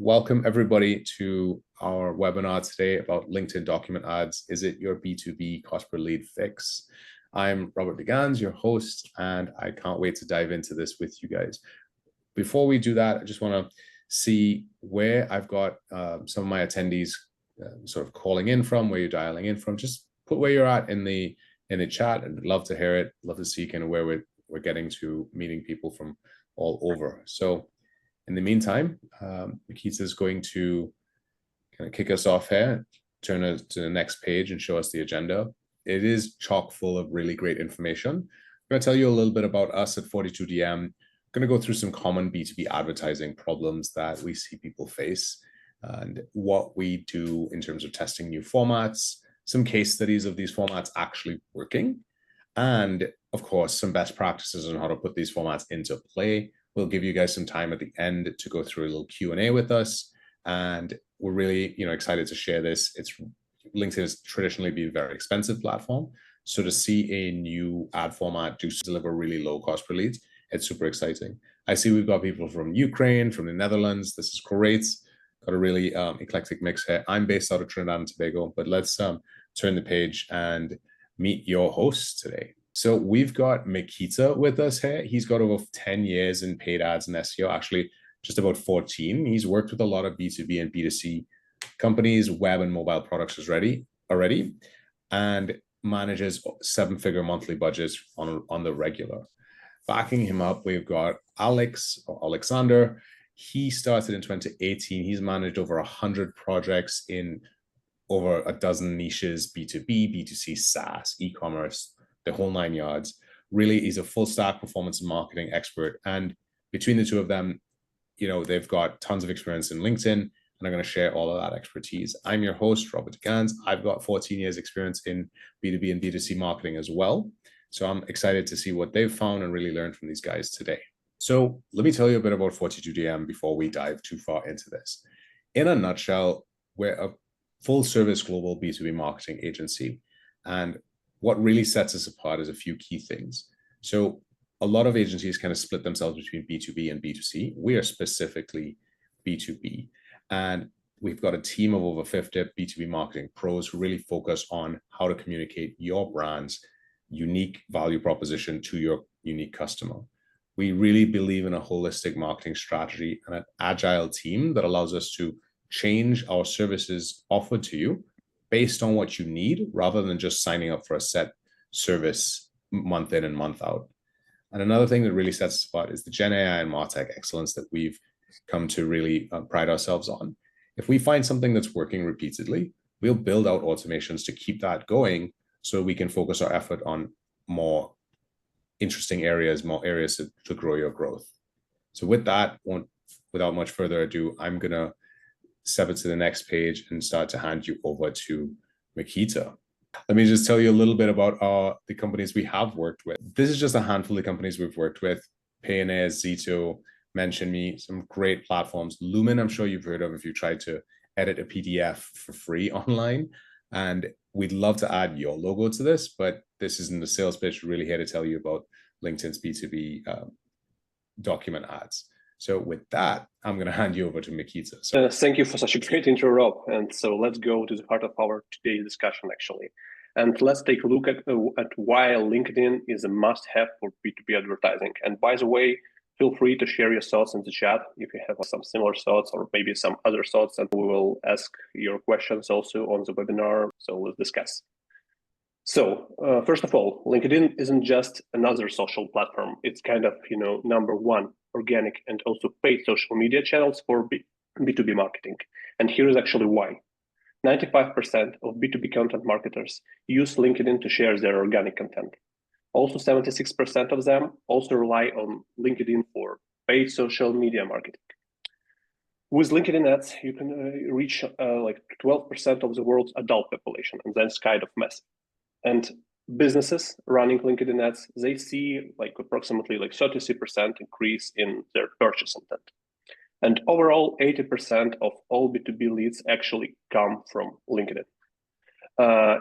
welcome everybody to our webinar today about LinkedIn document ads. Is it your B2B cost per lead fix? I'm Robert Gannes, your host, and I can't wait to dive into this with you guys. Before we do that, I just want to see where I've got some of my attendees sort of calling in from, where you're dialing in from. Just put where you're at in the chat, and I'd love to hear it. Love to see kind of where we're getting to, meeting people from all over. So in the meantime, Mykyta is going to kind of kick us off here, turn us to the next page and show us the agenda. It is chock full of really great information. I'm going to tell you a little bit about us at 42DM. I'm going to go through some common B2B advertising problems that we see people face and what we do in terms of testing new formats, some case studies of these formats actually working, and of course, some best practices on how to put these formats into play. We'll give you guys some time at the end to go through a little Q&A with us. And we're really, excited to share this. LinkedIn has traditionally been a very expensive platform. So to see a new ad format do deliver really low cost per lead, it's super exciting. I see we've got people from Ukraine, from the Netherlands. This is great. Got a really eclectic mix here. I'm based out of Trinidad and Tobago, but let's turn the page and meet your host today. So we've got Mykyta with us here. He's got over 10 years in paid ads and SEO, actually just about 14. He's worked with a lot of B2B and B2C companies, web and mobile products already, and manages 7-figure monthly budgets on the regular. Backing him up, we've got Oleksandr. He started in 2018. He's managed over 100 projects in over a dozen niches, B2B, B2C, SaaS, e-commerce, the whole 9 yards. Really, he's a full stack performance and marketing expert. And between the two of them, they've got tons of experience in LinkedIn, and I'm going to share all of that expertise. I'm your host, Robert Gannes. I've got 14 years experience in B2B and B2C marketing as well. So I'm excited to see what they've found and really learn from these guys today. So let me tell you a bit about 42DM before we dive too far into this. In a nutshell, we're a full service global B2B marketing agency. And what really sets us apart is a few key things. So a lot of agencies kind of split themselves between B2B and B2C. We are specifically B2B. And we've got a team of over 50 B2B marketing pros who really focus on how to communicate your brand's unique value proposition to your unique customer. We really believe in a holistic marketing strategy and an agile team that allows us to change our services offered to you based on what you need, rather than just signing up for a set service month in and month out. And another thing that really sets us apart is the Gen AI and MarTech excellence that we've come to really pride ourselves on. If we find something that's working repeatedly, we'll build out automations to keep that going so we can focus our effort on more interesting areas, more areas to grow your growth. So with that, without much further ado, I'm going to step it to the next page and start to hand you over to Mykyta. Let me just tell you a little bit about the companies we have worked with. This is just a handful of companies we've worked with. Payoneer, Zito, MentionMe, some great platforms. Lumen, I'm sure you've heard of if you tried to edit a PDF for free online. And we'd love to add your logo to this, but this isn't a sales pitch. We're really here to tell you about LinkedIn's B2B document ads. So with that, I'm going to hand you over to Mykyta. Thank you for such a great intro, Rob. And so let's go to the heart of our today's discussion, actually. And let's take a look at why LinkedIn is a must-have for B2B advertising. And by the way, feel free to share your thoughts in the chat if you have some similar thoughts or maybe some other thoughts, and we will ask your questions also on the webinar. So let's discuss. So first of all, LinkedIn isn't just another social platform. It's kind of, number one organic and also paid social media channels for B2B marketing. And here is actually why. 95% of B2B content marketers use LinkedIn to share their organic content. Also, 76% of them also rely on LinkedIn for paid social media marketing. With LinkedIn ads, you can reach like 12% of the world's adult population, and that's kind of massive. And businesses running LinkedIn ads, they see like approximately 33% increase in their purchase intent. And overall, 80% of all B2B leads actually come from LinkedIn.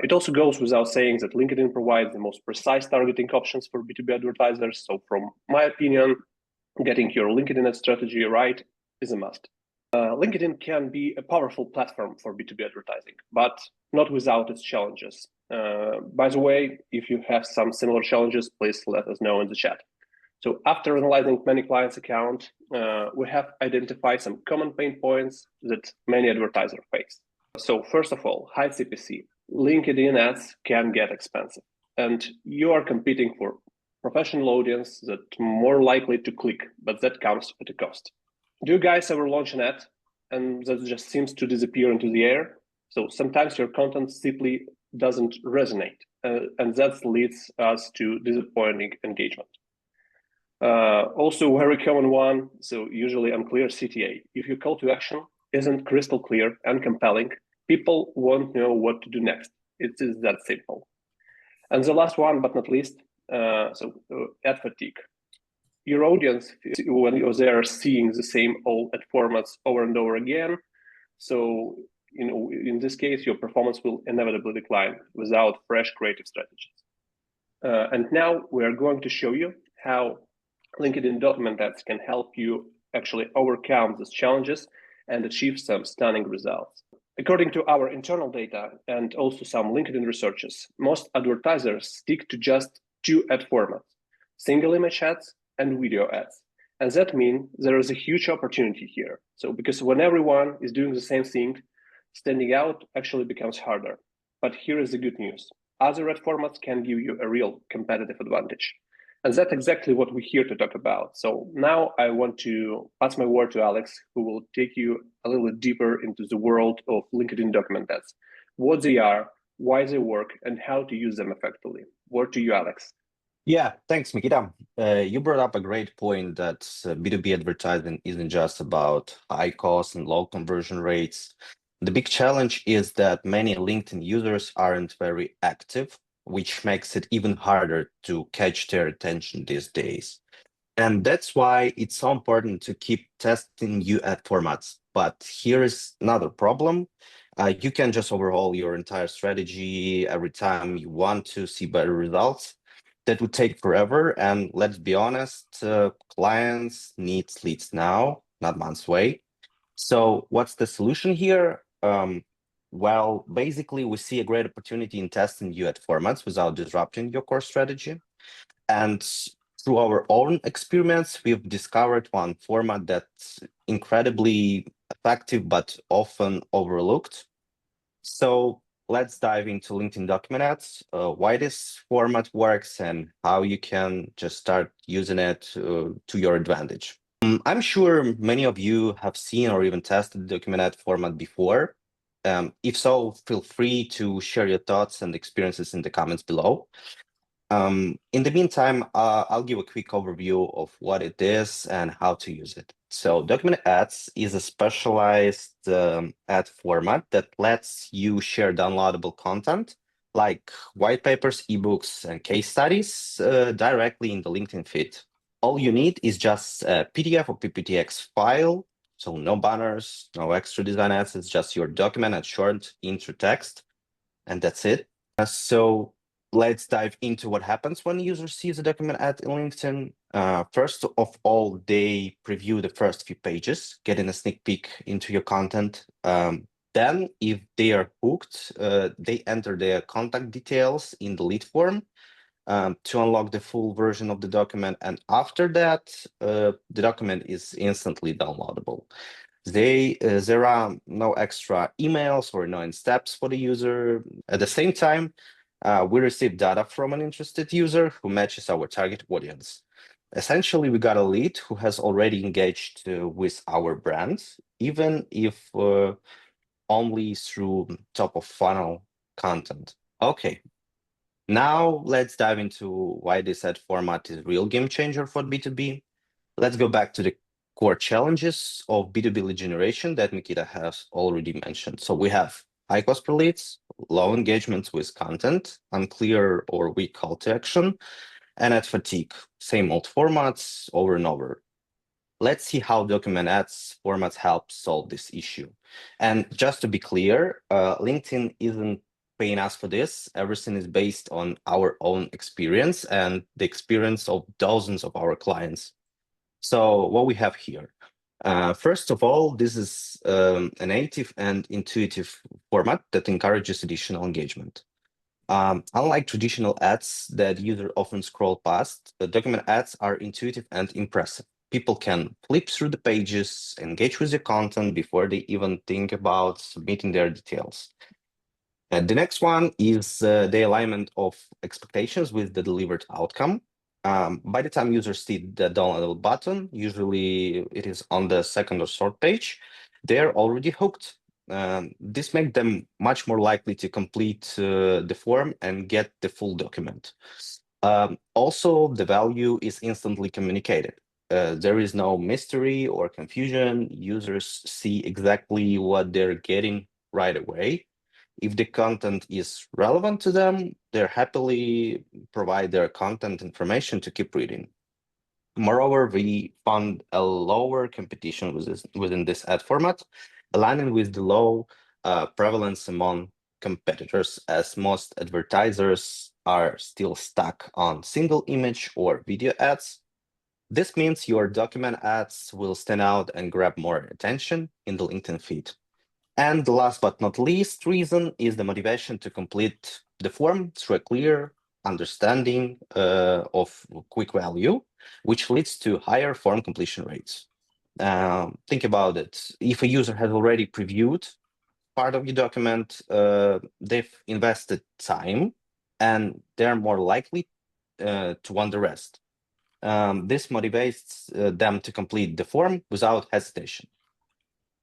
It also goes without saying that LinkedIn provides the most precise targeting options for B2B advertisers. So from my opinion, getting your LinkedIn ad strategy right is a must. LinkedIn can be a powerful platform for B2B advertising, but not without its challenges. By the way, if you have some similar challenges, please let us know in the chat. So after analyzing many clients' accounts, we have identified some common pain points that many advertisers face. So first of all, high CPC. LinkedIn ads can get expensive, and you are competing for professional audience that more likely to click, but that comes at a cost. Do you guys ever launch an ad and that just seems to disappear into the air? So sometimes your content simply doesn't resonate, and that leads us to disappointing engagement. Also, very common one, so usually unclear CTA. If your call to action isn't crystal clear and compelling, people won't know what to do next. It is that simple. And the last one, but not least, ad fatigue. Your audience, when they are seeing the same old ad formats over and over again, so in this case, your performance will inevitably decline without fresh creative strategies. And now we are going to show you how LinkedIn document ads can help you actually overcome these challenges and achieve some stunning results. According to our internal data and also some LinkedIn researches, most advertisers stick to just two ad formats, single image ads and video ads. And that means there is a huge opportunity here. So because when everyone is doing the same thing, standing out actually becomes harder. But here is the good news. Other ad formats can give you a real competitive advantage. And that's exactly what we're here to talk about. So now I want to pass my word to Alex, who will take you a little bit deeper into the world of LinkedIn document ads, what they are, why they work, and how to use them effectively. Word to you, Alex. Yeah, thanks, Mykyta. You brought up a great point that B2B advertising isn't just about high cost and low conversion rates. The big challenge is that many LinkedIn users aren't very active, which makes it even harder to catch their attention these days. And that's why it's so important to keep testing new ad formats. But here is another problem. You can just overhaul your entire strategy every time you want to see better results. That would take forever. And let's be honest, clients need leads now, not months away. So what's the solution here? Well, basically, we see a great opportunity in testing new ad formats without disrupting your core strategy. And through our own experiments, we've discovered one format that's incredibly effective, but often overlooked. So let's dive into LinkedIn document ads, why this format works and how you can just start using it to your advantage. I'm sure many of you have seen or even tested the document ad format before. If so, feel free to share your thoughts and experiences in the comments below. In the meantime, I'll give a quick overview of what it is and how to use it. So document ads is a specialized ad format that lets you share downloadable content like white papers, ebooks, and case studies directly in the LinkedIn feed. All you need is just a PDF or PPTX file. So no banners, no extra design assets, just your document and short intro text, and that's it. So let's dive into what happens when a user sees a document ad in LinkedIn. First of all, they preview the first few pages, getting a sneak peek into your content. Then, if they are hooked, they enter their contact details in the lead form to unlock the full version of the document. And after that, the document is instantly downloadable. There are no extra emails or annoying steps for the user. At the same time, we receive data from an interested user who matches our target audience. Essentially, we got a lead who has already engaged with our brand, even if only through top of funnel content. Okay, now let's dive into why this ad format is a real game changer for B2B. Let's go back to the core challenges of B2B lead generation that Mykyta has already mentioned. So we have high cost per leads, low engagement with content, unclear or weak call to action, and ad fatigue, same old formats over and over. Let's see how document ads formats help solve this issue. And just to be clear, LinkedIn isn't paying us for this. Everything is based on our own experience and the experience of dozens of our clients. So what we have here, First of all, this is a native and intuitive format that encourages additional engagement. Unlike traditional ads that users often scroll past, the document ads are intuitive and impressive. People can flip through the pages, engage with the content before they even think about submitting their details. The next one is the alignment of expectations with the delivered outcome. By the time users see the downloadable button, usually it is on the second or third page, they're already hooked. This makes them much more likely to complete the form and get the full document. Also, the value is instantly communicated. There is no mystery or confusion. Users see exactly what they're getting right away. If the content is relevant to them, they're happily provide their content information to keep reading. Moreover, we found a lower competition within this ad format, aligning with the low prevalence among competitors, as most advertisers are still stuck on single image or video ads. This means your document ads will stand out and grab more attention in the LinkedIn feed. And the last but not least reason is the motivation to complete the form through a clear understanding of quick value, which leads to higher form completion rates. Think about it. If a user has already previewed part of your document, they've invested time and they're more likely to want the rest. This motivates them to complete the form without hesitation.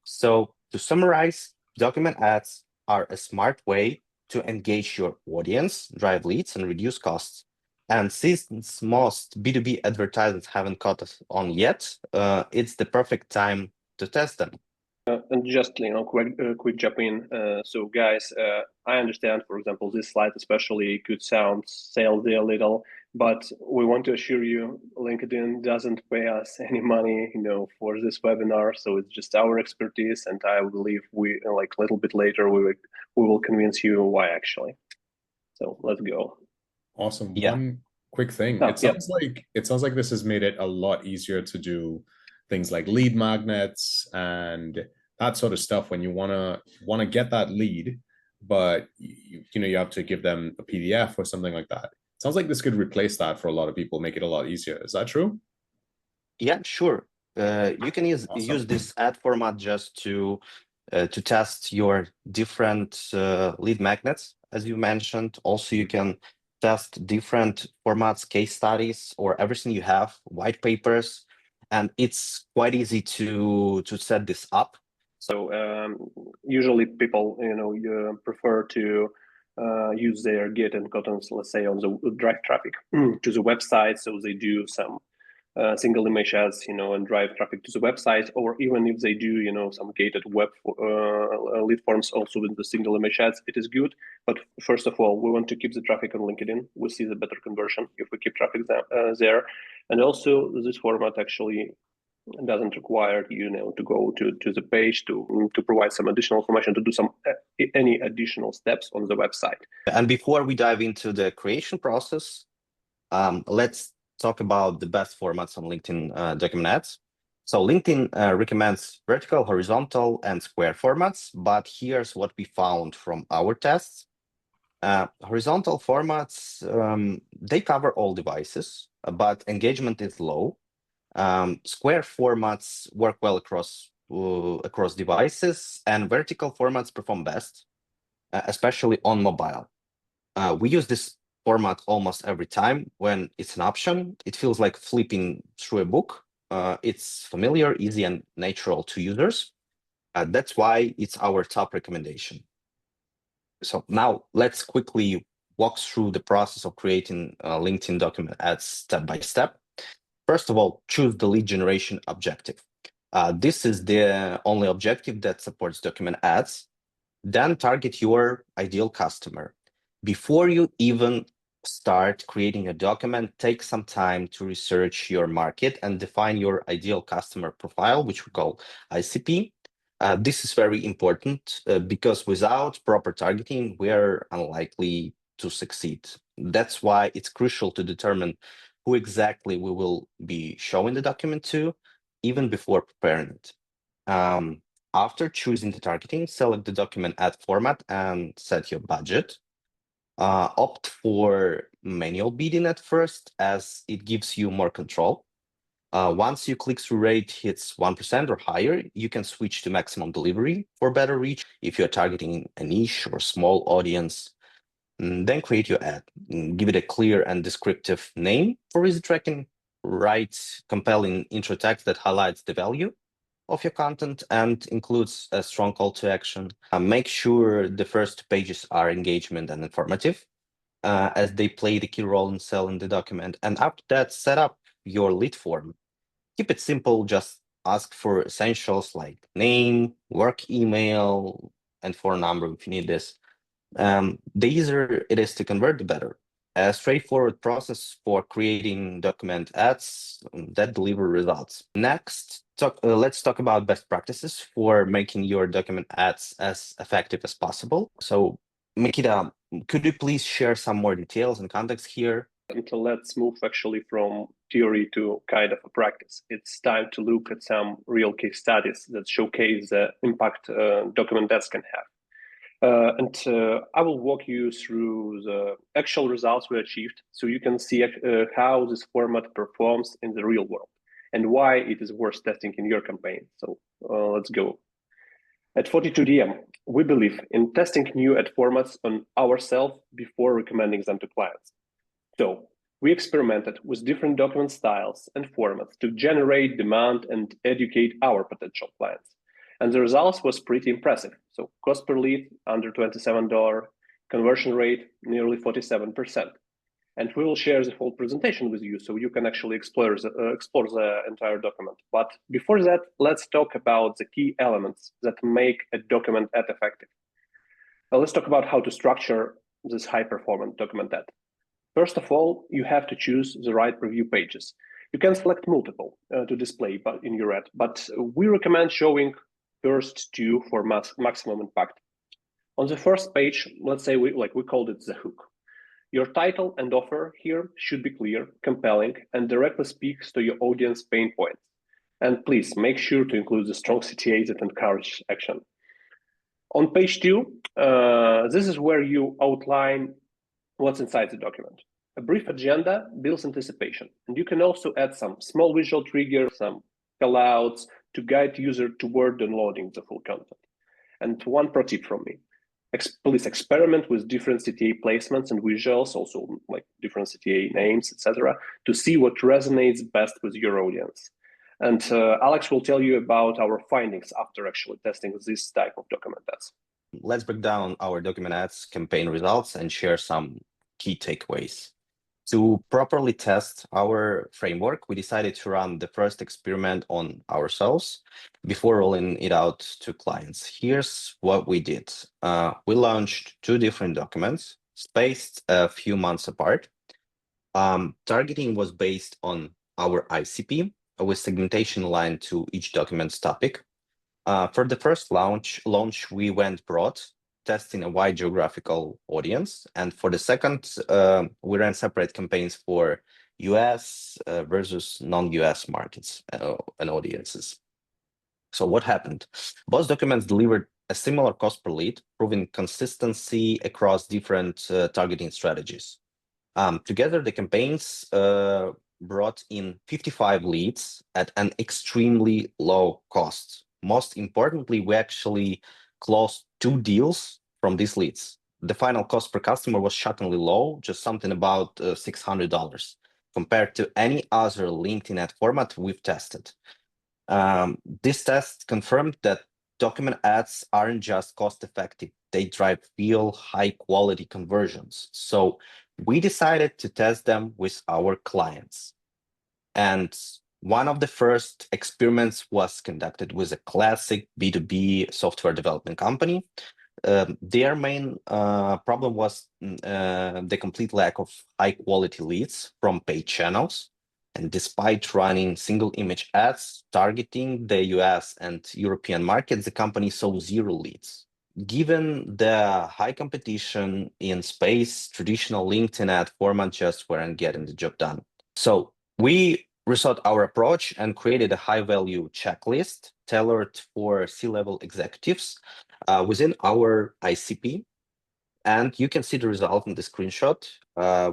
So to summarize, document ads are a smart way to engage your audience, drive leads, and reduce costs. And since most B2B advertisers haven't caught us on yet, it's the perfect time to test them. And just quick jump in. So guys, I understand, for example, this slide especially could sound salesy a little, but we want to assure you, LinkedIn doesn't pay us any money, for this webinar. So it's just our expertise, and I believe we a little bit later we will convince you why actually. So let's go. Awesome. Yeah. One quick thing. Oh, it sounds like this has made it a lot easier to do things like lead magnets and that sort of stuff when you want to get that lead, but you have to give them a PDF or something like that. It sounds like this could replace that for a lot of people, make it a lot easier. Is that true? Yeah, sure. You can use this ad format just to test your different lead magnets, as you mentioned. Also, you can test different formats, case studies, or everything you have, white papers, and it's quite easy to set this up. So usually people, prefer to use their get and contents, let's say, on the drive traffic to the website. So they do some single image ads, and drive traffic to the website, or even if they do, some gated web lead forms also with the single image ads, it is good. But first of all, we want to keep the traffic on LinkedIn. We see the better conversion if we keep traffic there. And also this format actually doesn't require to go to the page to provide some additional information, to do some any additional steps on the website. And before we dive into the creation process, let's talk about the best formats on LinkedIn document ads. So LinkedIn recommends vertical, horizontal, and square formats, but here's what we found from our tests. Horizontal formats, they cover all devices, but engagement is low. Square formats work well across devices, and vertical formats perform best, especially on mobile. We use this format almost every time when it's an option. It feels like flipping through a book. It's familiar, easy, and natural to users. That's why it's our top recommendation. So now let's quickly walk through the process of creating LinkedIn document ads step by step. First of all, choose the lead generation objective. This is the only objective that supports document ads. Then target your ideal customer. Before you even start creating a document, take some time to research your market and define your ideal customer profile, which we call ICP. This is very important because without proper targeting, we're unlikely to succeed. That's why it's crucial to determine who exactly we will be showing the document to even before preparing it. After choosing the targeting, select the document ad format and set your budget. Opt for manual bidding at first, as it gives you more control. Once your click-through rate hits 1% or higher, you can switch to maximum delivery for better reach if you're targeting a niche or small audience. Then create your ad. Give it a clear and descriptive name for easy tracking. Write compelling intro text that highlights the value of your content and includes a strong call to action. Make sure the first pages are engagement and informative, as they play the key role in selling the document. And after that, set up your lead form. Keep it simple, just ask for essentials like name, work email, and phone number if you need this. The easier it is to convert, the better. A straightforward process for creating document ads that deliver results. Next, let's talk about best practices for making your document ads as effective as possible. So, Mykyta, could you please share some more details and context here? And let's move actually from theory to kind of a practice. It's time to look at some real case studies that showcase the impact document ads can have. I will walk you through the actual results we achieved so you can see how this format performs in the real world and why it is worth testing in your campaign. So let's go. At 42DM, we believe in testing new ad formats on ourselves before recommending them to clients. So we experimented with different document styles and formats to generate demand and educate our potential clients. And the results was pretty impressive. So cost per lead under $27, conversion rate nearly 47%. And we will share the full presentation with you so you can actually explore the entire document. But before that, let's talk about the key elements that make a document ad effective. Now let's talk about how to structure this high-performance document ad. First of all, you have to choose the right preview pages. You can select multiple to display in your ad, but we recommend showing first two for maximum impact. On the first page, let's say we called it the hook. Your title and offer here should be clear, compelling, and directly speaks to your audience pain points. And please make sure to include the strong CTAs that encourage action. On page 2, this is where you outline what's inside the document. A brief agenda builds anticipation, and you can also add some small visual triggers, some callouts to guide user toward downloading the full content. And one pro tip from me: please experiment with different CTA placements and visuals, also like different CTA names, etc., to see what resonates best with your audience. And Alex will tell you about our findings after actually testing this type of document ads. Let's break down our document ads campaign results and share some key takeaways. To properly test our framework, we decided to run the first experiment on ourselves before rolling it out to clients. Here's what we did. We launched 2 different documents, spaced a few months apart. Targeting was based on our ICP with segmentation aligned to each document's topic. For the first launch, we went broad, testing a wide geographical audience. And for the second, we ran separate campaigns for US versus non-US markets and audiences. So what happened? Both documents delivered a similar cost per lead, proving consistency across different targeting strategies. Together, the campaigns brought in 55 leads at an extremely low cost. Most importantly, we actually closed 2 deals from these leads. The final cost per customer was shockingly low, just something about $600 compared to any other LinkedIn ad format we've tested. This test confirmed that document ads aren't just cost effective, they drive real high quality conversions. So we decided to test them with our clients. And one of the first experiments was conducted with a classic B2B software development company. Their main problem was the complete lack of high quality leads from paid channels. And despite running single image ads targeting the US and European markets, the company saw 0 leads. Given the high competition in space, traditional LinkedIn ad format just weren't getting the job done. So we rethought our approach and created a high-value checklist tailored for C-level executives within our ICP. And you can see the result in the screenshot.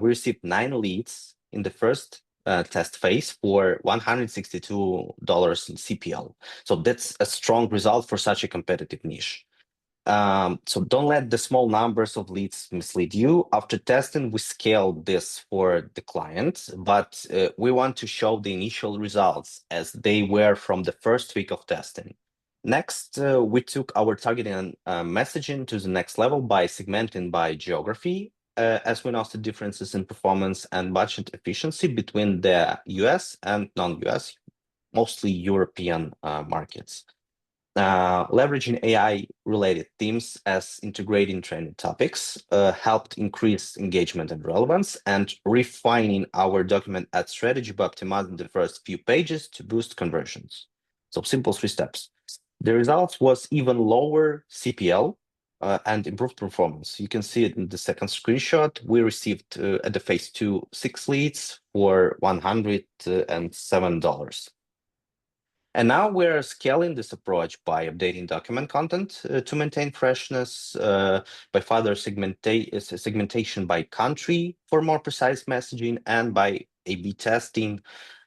We received 9 leads in the first test phase for $162 in CPL. So that's a strong result for such a competitive niche. So don't let the small numbers of leads mislead you. After testing, we scaled this for the client, but we want to show the initial results as they were from the first week of testing. Next, we took our targeting and messaging to the next level by segmenting by geography, as we noticed differences in performance and budget efficiency between the US and non-US, mostly European markets. Leveraging AI-related themes as integrating trending topics helped increase engagement and relevance, and refining our document ad strategy by optimizing the first few pages to boost conversions. So simple 3 steps. The result was even lower CPL and improved performance. You can see it in the second screenshot. We received at the phase 2 6 leads for $107. And now we're scaling this approach by updating document content to maintain freshness, by further segmentation by country for more precise messaging, and by A/B testing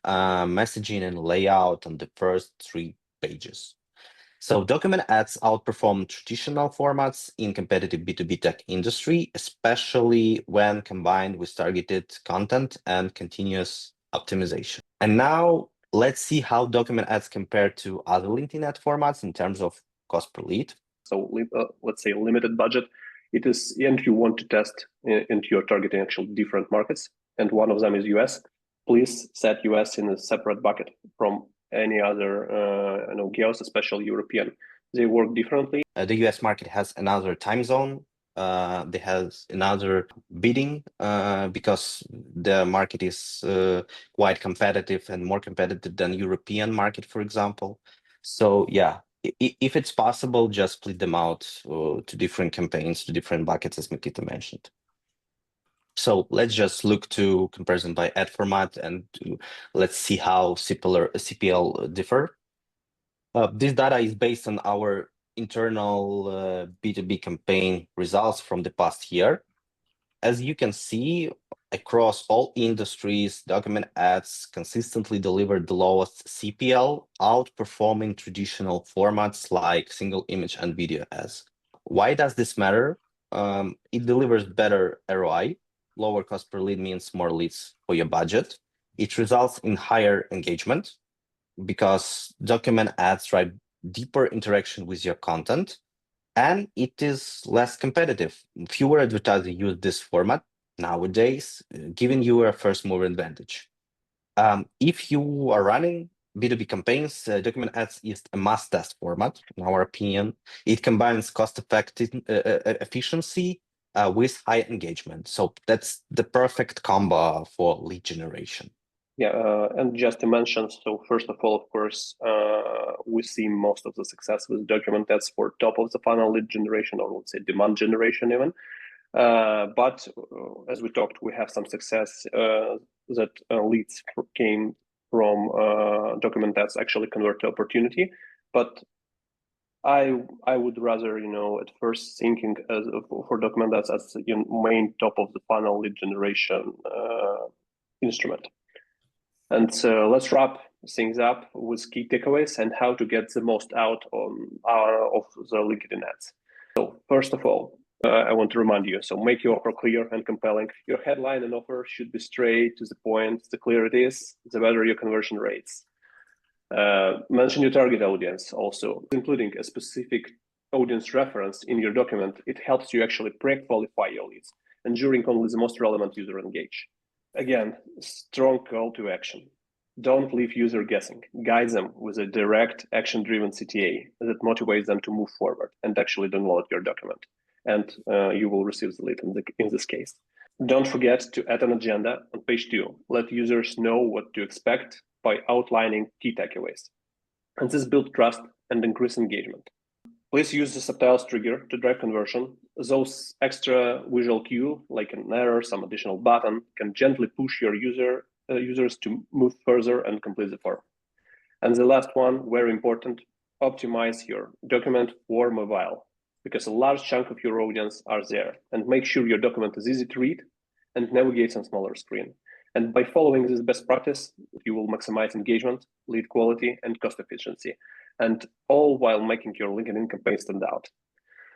messaging and layout on the first 3 pages. So document ads outperform traditional formats in competitive B2B tech industry, especially when combined with targeted content and continuous optimization. And now let's see how document ads compare to other LinkedIn ad formats in terms of cost per lead. So let's say limited budget. It is, and you want to test into your targeting actual different markets, and one of them is US. Please set US in a separate bucket from any other geos, especially European. They work differently. The US market has another time zone. They have another bidding because the market is quite competitive and more competitive than European market, for example. So yeah, if it's possible, just split them out to different campaigns, to different buckets, as Mykyta mentioned. So let's just look to comparison by ad format, and let's see how CPL differ. This data is based on our internal B2B campaign results from the past year. As you can see, across all industries, document ads consistently delivered the lowest CPL, outperforming traditional formats like single image and video ads. Why does this matter? It delivers better ROI. Lower cost per lead means more leads for your budget. It results in higher engagement because document ads drive deeper interaction with your content, and it is less competitive. Fewer advertisers use this format nowadays, giving you a first mover advantage. If you are running B2B campaigns, document ads is a must-test format, in our opinion. It combines cost-effective efficiency with high engagement. So that's the perfect combo for lead generation. Yeah, and just to mention, so first of all, of course, we see most of the success with document ads for top of the funnel lead generation, or let's say demand generation even. But as we talked, we have some success that leads came from document ads actually convert to opportunity. But I would rather, at first thinking for document ads as main top of the funnel lead generation instrument. And so let's wrap things up with key takeaways and how to get the most out of the LinkedIn ads. So first of all, I want to remind you, so make your offer clear and compelling. Your headline and offer should be straight to the point. The clearer it is, the better your conversion rates. Mention your target audience also, including a specific audience reference in your document. It helps you actually pre-qualify your leads, ensuring only the most relevant user engage. Again, strong call to action. Don't leave user guessing. Guide them with a direct action-driven CTA that motivates them to move forward and actually download your document. And you will receive the lead in this case. Don't forget to add an agenda on page 2. Let users know what to expect by outlining key takeaways. And this builds trust and increase engagement. Please use the subtitles trigger to drive conversion. Those extra visual cue, like an error, some additional button, can gently push your user users to move further and complete the form. And the last one, very important, optimize your document for mobile, because a large chunk of your audience are there, and make sure your document is easy to read and navigates on smaller screen. And by following this best practice, you will maximize engagement, lead quality, and cost efficiency, and all while making your LinkedIn campaign stand out.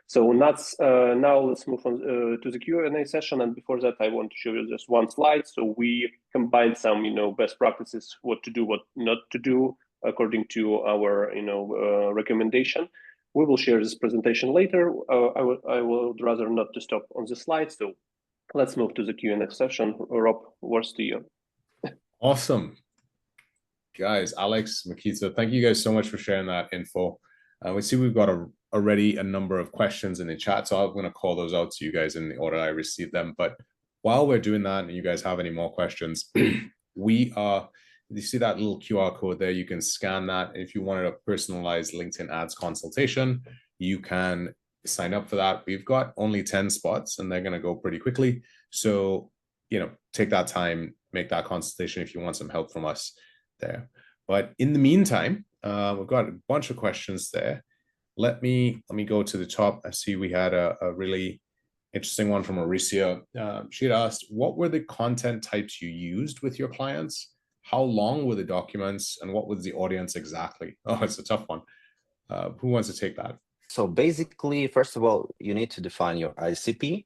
So now let's move on to the Q&A session. And before that, I want to show you just one slide. So we combined some, best practices, what to do, what not to do, according to our, recommendation. We will share this presentation later. I would rather not to stop on the slide. So let's move to the Q&A session. Rob, words to you. Awesome. Guys, Alex, Mykyta, thank you guys so much for sharing that info. We see we've got already a number of questions in the chat, so I'm going to call those out to you guys in the order I received them. But while we're doing that, and you guys have any more questions, you see that little QR code there, you can scan that. If you wanted a personalized LinkedIn ads consultation, you can sign up for that. We've got only 10 spots and they're going to go pretty quickly. So, take that time, make that consultation if you want some help from us there. But in the meantime, we've got a bunch of questions there. Let me go to the top. I see we had a really interesting one from Mauricio. She had asked, what were the content types you used with your clients? How long were the documents and what was the audience exactly? Oh, it's a tough one. Who wants to take that? So basically, first of all, you need to define your ICP.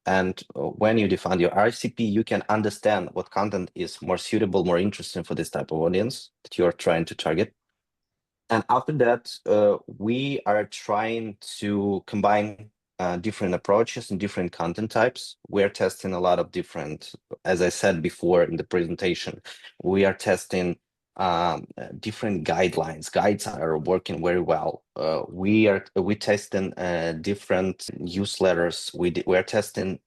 And when you define your ICP, you can understand what content is more suitable, more interesting for this type of audience that you're trying to target. And after that, we are trying to combine different approaches and different content types. We're testing a lot of different, as I said before in the presentation, we are testing different guidelines. Guides are working very well. We testing different newsletters. We are testing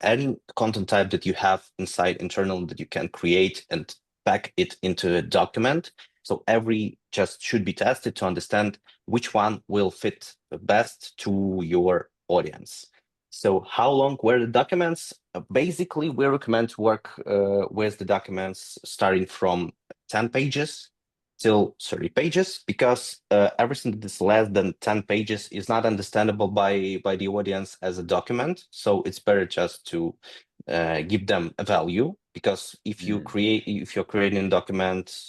any content type that you have inside internal that you can create and pack it into a document. So every just should be tested to understand which one will fit best to your audience. So how long were the documents? Basically, we recommend to work with the documents starting from 10 pages till 30 pages, because everything that is less than 10 pages is not understandable by the audience as a document. So it's better just to give them a value, because if you're creating a document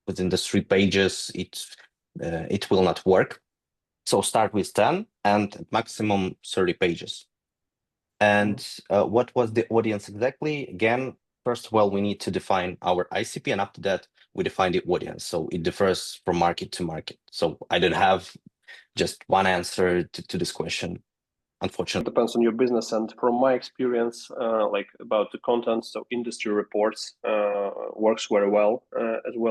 within the 3 pages, it will not work. So start with 10 and maximum 30 pages. And what was the audience exactly? Again, first of all, we need to define our ICP, and after that, we define the audience. So it differs from market to market. So I don't have just one answer to this question, unfortunately. It depends on your business. And from my experience, like about the content, so industry reports works very well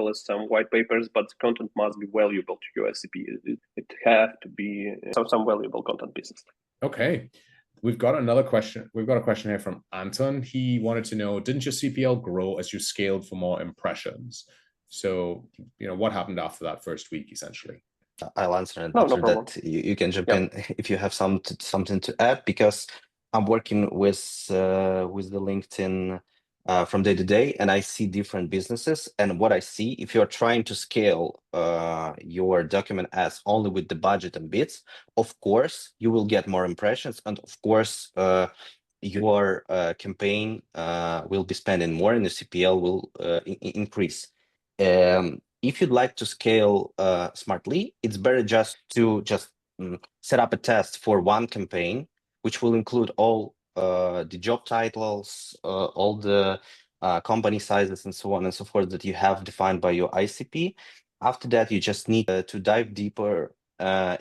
as some white papers, but the content must be valuable to your ICP. It have to be some valuable content pieces. Okay. We've got another question. We've got a question here from Anton. He wanted to know, didn't your CPL grow as you scaled for more impressions? So, what happened after that first week, essentially? I'll answer it. After that, you can jump in if you have something to add, because I'm working with the LinkedIn from day to day, and I see different businesses. And what I see, if you're trying to scale your document ads only with the budget and bits, of course, you will get more impressions. And of course, your campaign will be spending more and the CPL will increase. If you'd like to scale smartly, it's better just to set up a test for one campaign, which will include all the job titles, all the company sizes, and so on and so forth that you have defined by your ICP. After that, you just need to dive deeper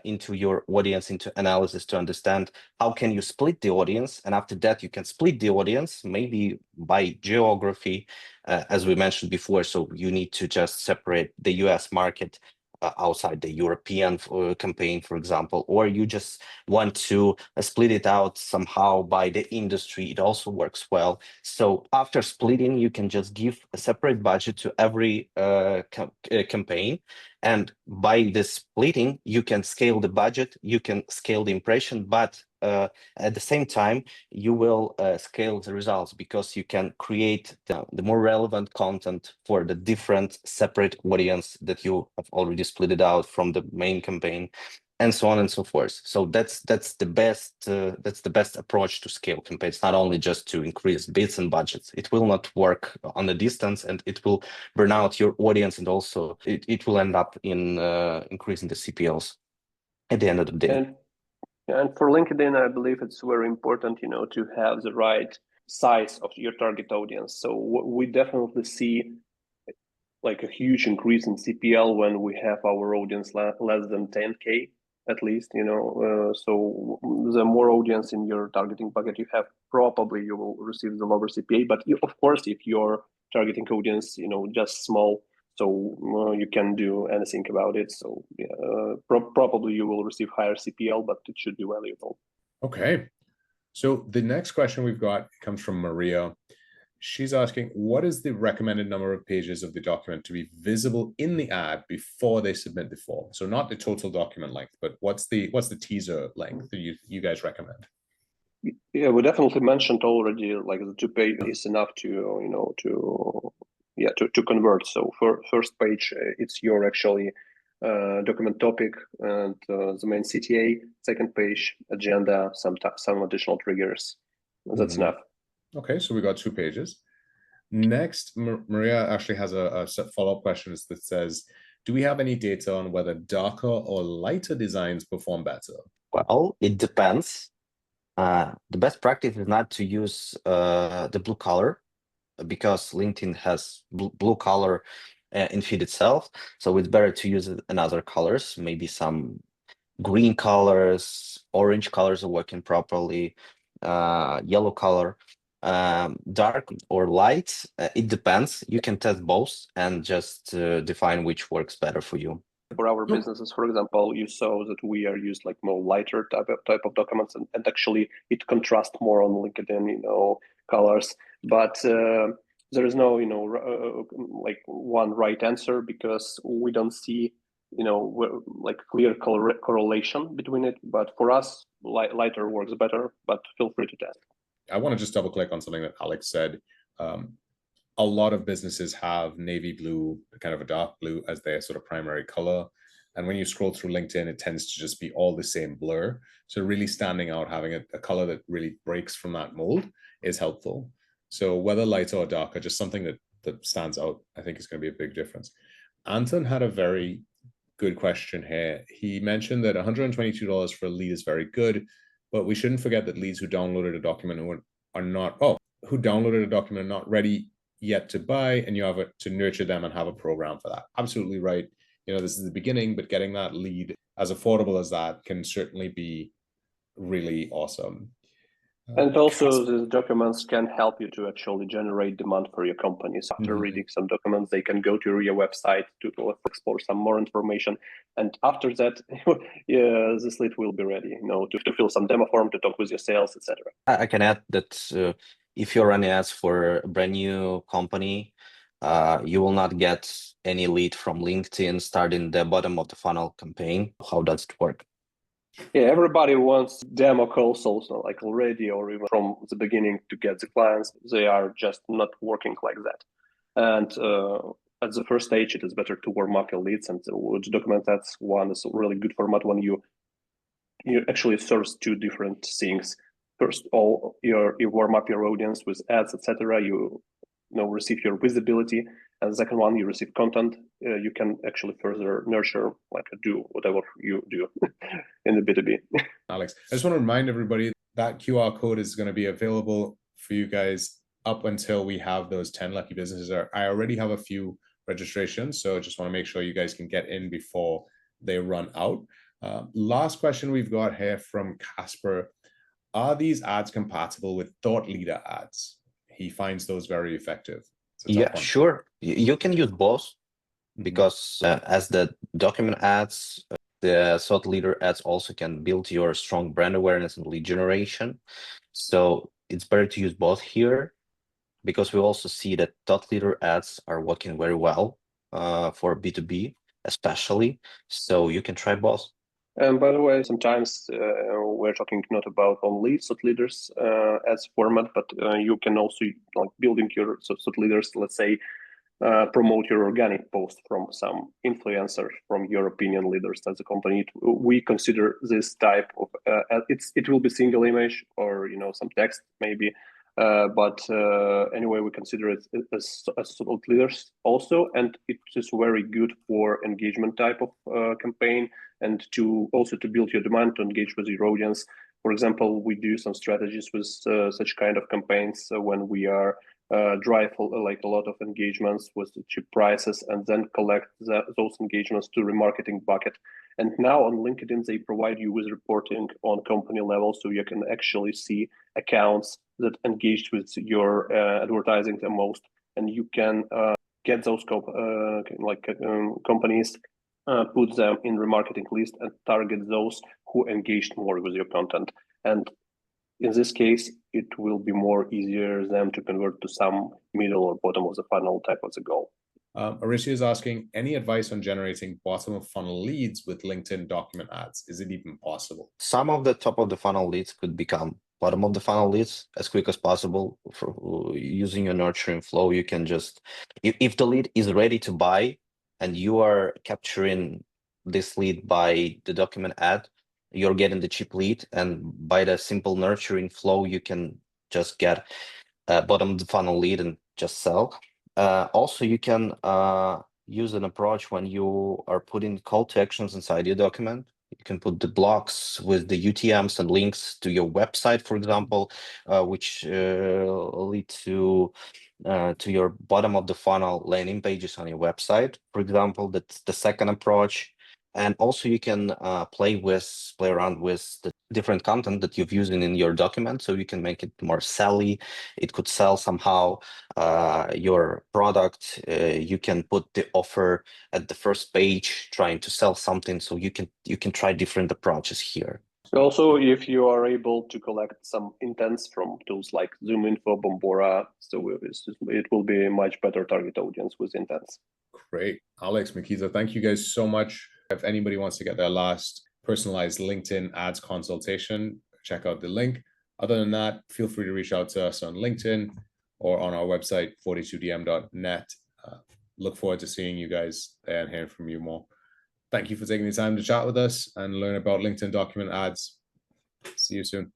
into your audience, into analysis to understand how can you split the audience. And after that, you can split the audience maybe by geography, as we mentioned before. So you need to just separate the US market outside the European campaign, for example, or you just want to split it out somehow by the industry. It also works well. So after splitting, you can just give a separate budget to every campaign. And by this splitting, you can scale the budget, you can scale the impression, but at the same time, you will scale the results because you can create the more relevant content for the different separate audience that you have already split it out from the main campaign, and so on and so forth. So that's the best approach to scale campaigns, not only just to increase bits and budgets. It will not work on the distance, and it will burn out your audience, and also it will end up in increasing the CPLs at the end of the day. And for LinkedIn, I believe it's very important, to have the right size of your target audience. So we definitely see like a huge increase in CPL when we have our audience less than 10K at least, so the more audience in your targeting bucket you have, probably you will receive the lower CPA. But of course, if your targeting audience, just small, so you can do anything about it. So probably you will receive higher CPL, but it should be valuable. Okay. So the next question we've got comes from Maria. She's asking, what is the recommended number of pages of the document to be visible in the ad before they submit the form? So not the total document length, but what's the teaser length that you guys recommend? Yeah, we definitely mentioned already, like the 2 page is enough to to convert. So for first page, it's your actually document topic and the main CTA. Second page, agenda, some additional triggers. That's enough. Okay, so we got 2 pages. Next, Maria actually has a follow-up question that says, do we have any data on whether darker or lighter designs perform better? Well, it depends. The best practice is not to use the blue color, because LinkedIn has blue color in feed itself. So it's better to use it in other colors, maybe some green colors, orange colors are working properly, yellow color. Dark or light, it depends. You can test both and just define which works better for you. For our businesses, for example, you saw that we are used like more lighter type of documents, and actually it contrasts more on LinkedIn, colors. But there is no, like one right answer, because we don't see, like clear correlation between it. But for us, lighter works better. But feel free to test. I want to just double click on something that Alex said. A lot of businesses have navy blue, kind of a dark blue, as their sort of primary color. And when you scroll through LinkedIn, it tends to just be all the same blur. So really standing out, having a color that really breaks from that mold is helpful. So whether lighter or darker, just something that stands out, I think is going to be a big difference. Anton had a very good question here. He mentioned that $122 for a lead is very good, but we shouldn't forget that leads who downloaded a document are not ready yet to buy, and you have to nurture them and have a program for that. Absolutely right. This is the beginning, but getting that lead as affordable as that can certainly be really awesome. And also, these documents can help you to actually generate demand for your company. So after reading some documents, they can go to your website to explore some more information. And after that, this lead will be ready, to fill some demo form, to talk with your sales, etc. I can add that if you're running ads for a brand new company, you will not get any lead from LinkedIn starting the bottom of the funnel campaign. How does it work? Yeah, everybody wants demo calls also, like already, or even from the beginning to get the clients. They are just not working like that. And at the first stage, it is better to warm up your leads, and to document that's one is a really good format when you actually serves 2 different things. First of all, you warm up your audience with ads, etc. You receive your visibility, and the second one, you receive content. You can actually further nurture, like do whatever you do in the B2B. Alex, I just want to remind everybody that QR code is going to be available for you guys up until we have those 10 lucky businesses. I already have a few registrations, so just want to make sure you guys can get in before they run out. Last question we've got here from Casper. Are these ads compatible with thought leader ads? He finds those very effective. Yeah, sure. You can use both, because as the document ads, the thought leader ads also can build your strong brand awareness and lead generation. So it's better to use both here, because we also see that thought leader ads are working very well for B2B. especially. So you can try both. And by the way, sometimes we're talking not about on leads, thought leaders as format, but you can also, like, building your thought leaders, let's say, promote your organic post from some influencers, from your opinion leaders as a company. We consider this type of it will be single image or some text maybe, but anyway, we consider it as thought leaders also, and it is very good for engagement type of campaign, and to build your demand, to engage with your audience. For example, we do some strategies with such kind of campaigns when we are drive like a lot of engagements with cheap prices, and then collect those engagements to remarketing bucket. And now on LinkedIn, they provide you with reporting on company level, so you can actually see accounts that engaged with your advertising the most, and you can get those companies, put them in remarketing list, and target those who engaged more with your content. And in this case, it will be more easier them to convert to some middle or bottom of the funnel type of the goal. Arishi is asking, any advice on generating bottom of funnel leads with LinkedIn document ads? Is it even possible? Some of the top of the funnel leads could become bottom of the funnel leads as quick as possible. For using a nurturing flow, you can just, if the lead is ready to buy and you are capturing this lead by the document ad, you're getting the cheap lead, and by the simple nurturing flow, you can just get a bottom of the funnel lead and just sell. Also, you can use an approach when you are putting call to actions inside your document. You can put the blocks with the UTMs and links to your website, for example, which lead to your bottom of the funnel landing pages on your website, for example. That's the second approach. And also you can play around with the different content that you've used in your document, so you can make it more selly. It could sell somehow your product. You can put the offer at the first page, trying to sell something. So you can try different approaches here. Also, if you are able to collect some intents from tools like ZoomInfo, Bombora, so it will be a much better target audience with intents. Great. Alex, Mykyta, thank you guys so much. If anybody wants to get their last personalized LinkedIn ads consultation, check out the link. Other than that, feel free to reach out to us on LinkedIn or on our website, 42dm.net. Look forward to seeing you guys there and hearing from you more. Thank you for taking the time to chat with us and learn about LinkedIn document ads. See you soon.